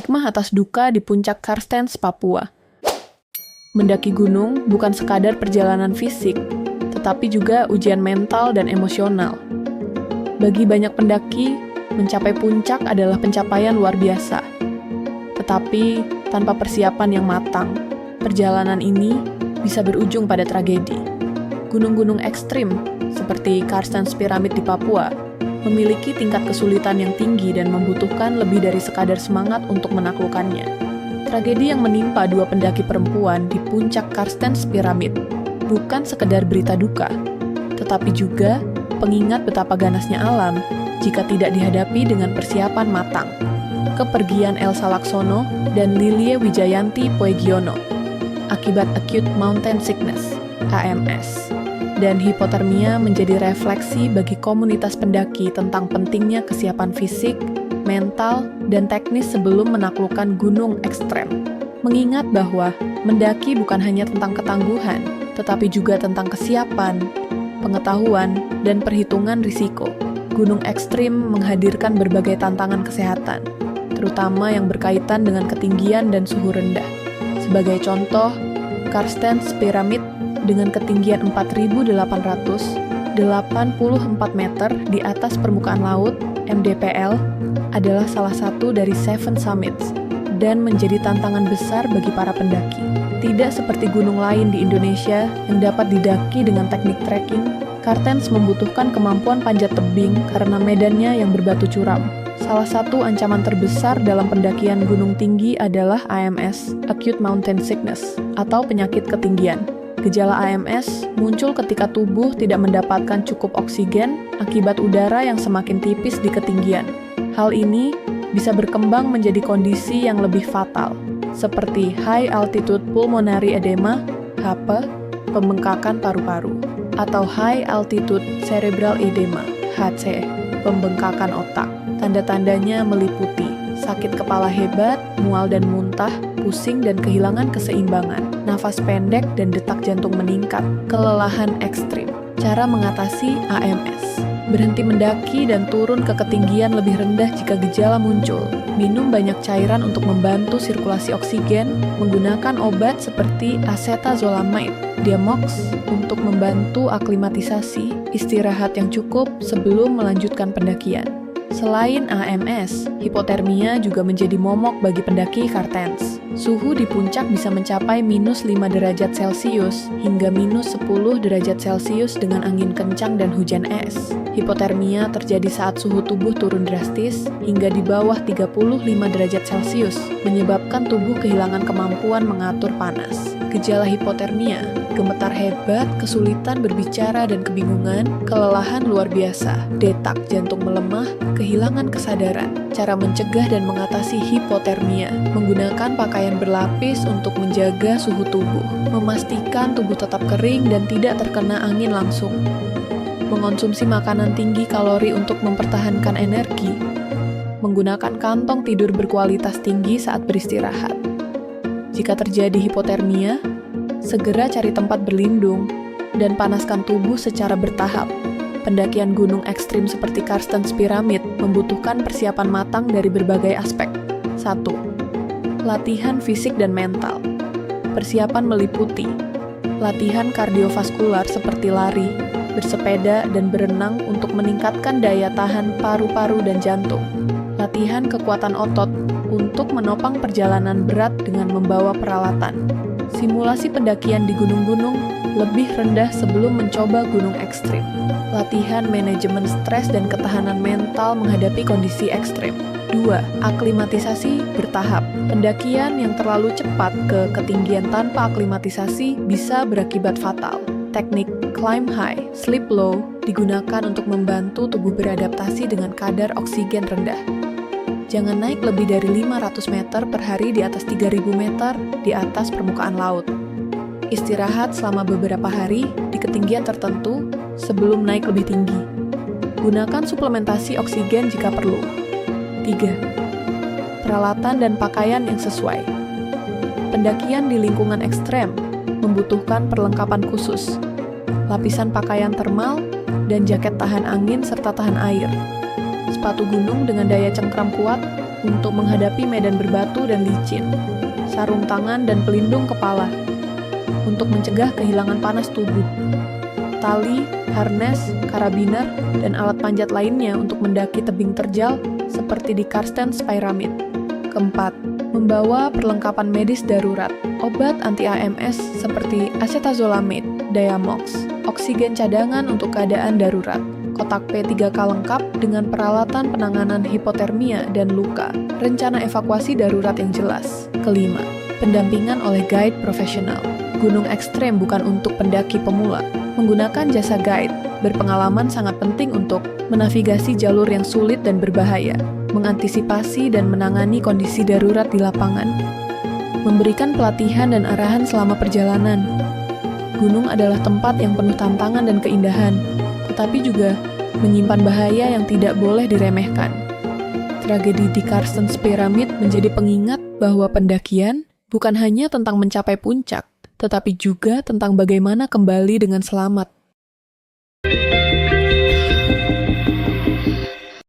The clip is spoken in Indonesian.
hikmah atas duka di puncak Karstens, Papua. Mendaki gunung bukan sekadar perjalanan fisik, tetapi juga ujian mental dan emosional. Bagi banyak pendaki, mencapai puncak adalah pencapaian luar biasa. Tetapi tanpa persiapan yang matang, perjalanan ini bisa berujung pada tragedi. Gunung-gunung ekstrim seperti Karstens Pyramid di Papua memiliki tingkat kesulitan yang tinggi dan membutuhkan lebih dari sekadar semangat untuk menaklukkannya. Tragedi yang menimpa dua pendaki perempuan di puncak Karstens Pyramid bukan sekedar berita duka, tetapi juga pengingat betapa ganasnya alam jika tidak dihadapi dengan persiapan matang. Kepergian Elsa Laksono dan Lilie Wijayanti Poegiono akibat acute mountain sickness (AMS) dan hipotermia menjadi refleksi bagi komunitas pendaki tentang pentingnya kesiapan fisik, mental, dan teknis sebelum menaklukkan gunung ekstrem. Mengingat bahwa mendaki bukan hanya tentang ketangguhan, tetapi juga tentang kesiapan, pengetahuan, dan perhitungan risiko. Gunung ekstrim menghadirkan berbagai tantangan kesehatan, terutama yang berkaitan dengan ketinggian dan suhu rendah. Sebagai contoh, Karstens Pyramid dengan ketinggian 4.884 meter di atas permukaan laut (MDPL) adalah salah satu dari 7 summits dan menjadi tantangan besar bagi para pendaki. Tidak seperti gunung lain di Indonesia yang dapat didaki dengan teknik trekking, Karstens membutuhkan kemampuan panjat tebing karena medannya yang berbatu curam. Salah satu ancaman terbesar dalam pendakian gunung tinggi adalah AMS, Acute Mountain Sickness, atau penyakit ketinggian. Gejala AMS muncul ketika tubuh tidak mendapatkan cukup oksigen akibat udara yang semakin tipis di ketinggian. Hal ini bisa berkembang menjadi kondisi yang lebih fatal, seperti High Altitude Pulmonary Edema, HAPE, pembengkakan paru-paru, atau High Altitude Cerebral Edema, HC, pembengkakan otak. Tanda-tandanya meliputi sakit kepala hebat, mual dan muntah, pusing dan kehilangan keseimbangan, nafas pendek dan detak jantung meningkat, kelelahan ekstrim. Cara mengatasi AMS: berhenti mendaki dan turun ke ketinggian lebih rendah jika gejala muncul. Minum banyak cairan untuk membantu sirkulasi oksigen, menggunakan obat seperti acetazolamide, Diamox untuk membantu aklimatisasi, istirahat yang cukup sebelum melanjutkan pendakian. Selain AMS, hipotermia juga menjadi momok bagi pendaki Karstens. Suhu di puncak bisa mencapai -5 derajat Celcius hingga -10 derajat Celcius dengan angin kencang dan hujan es. Hipotermia terjadi saat suhu tubuh turun drastis hingga di bawah 35 derajat Celcius, menyebabkan tubuh kehilangan kemampuan mengatur panas. Gejala hipotermia: gemetar hebat, kesulitan berbicara dan kebingungan, kelelahan luar biasa, detak jantung melemah, kehilangan kesadaran. Cara mencegah dan mengatasi hipotermia: menggunakan pakaian berlapis untuk menjaga suhu tubuh, memastikan tubuh tetap kering dan tidak terkena angin langsung, mengonsumsi makanan tinggi kalori untuk mempertahankan energi, menggunakan kantong tidur berkualitas tinggi saat beristirahat. Jika terjadi hipotermia, segera cari tempat berlindung dan panaskan tubuh secara bertahap. Pendakian gunung ekstrim seperti Karstens Pyramid membutuhkan persiapan matang dari berbagai aspek. 1. Latihan fisik dan mental. Persiapan meliputi latihan kardiovaskular seperti lari, bersepeda, dan berenang untuk meningkatkan daya tahan paru-paru dan jantung. Latihan kekuatan otot untuk menopang perjalanan berat dengan membawa peralatan. Simulasi pendakian di gunung-gunung lebih rendah sebelum mencoba gunung ekstrim. Latihan manajemen stres dan ketahanan mental menghadapi kondisi ekstrim. 2. Aklimatisasi bertahap. Pendakian yang terlalu cepat ke ketinggian tanpa aklimatisasi bisa berakibat fatal. Teknik climb high, sleep low digunakan untuk membantu tubuh beradaptasi dengan kadar oksigen rendah. Jangan naik lebih dari 500 meter per hari di atas 3.000 meter di atas permukaan laut. Istirahat selama beberapa hari di ketinggian tertentu sebelum naik lebih tinggi. Gunakan suplementasi oksigen jika perlu. 3. Peralatan dan pakaian yang sesuai. Pendakian di lingkungan ekstrem membutuhkan perlengkapan khusus, lapisan pakaian termal, dan jaket tahan angin serta tahan air. Sepatu gunung dengan daya cengkram kuat, untuk menghadapi medan berbatu dan licin, sarung tangan dan pelindung kepala, untuk mencegah kehilangan panas tubuh, tali, harnes, karabiner, dan alat panjat lainnya untuk mendaki tebing terjal seperti di Carstensz Pyramid. Keempat, membawa perlengkapan medis darurat, obat anti-AMS seperti acetazolamide, Diamox, oksigen cadangan untuk keadaan darurat, kotak P3K lengkap dengan peralatan penanganan hipotermia dan luka, rencana evakuasi darurat yang jelas. Kelima, pendampingan oleh guide profesional. Gunung ekstrem bukan untuk pendaki pemula. Menggunakan jasa guide berpengalaman sangat penting untuk menavigasi jalur yang sulit dan berbahaya, mengantisipasi dan menangani kondisi darurat di lapangan, memberikan pelatihan dan arahan selama perjalanan. Gunung adalah tempat yang penuh tantangan dan keindahan, tetapi juga menyimpan bahaya yang tidak boleh diremehkan. Tragedi di Carstensz Pyramid menjadi pengingat bahwa pendakian bukan hanya tentang mencapai puncak, tetapi juga tentang bagaimana kembali dengan selamat.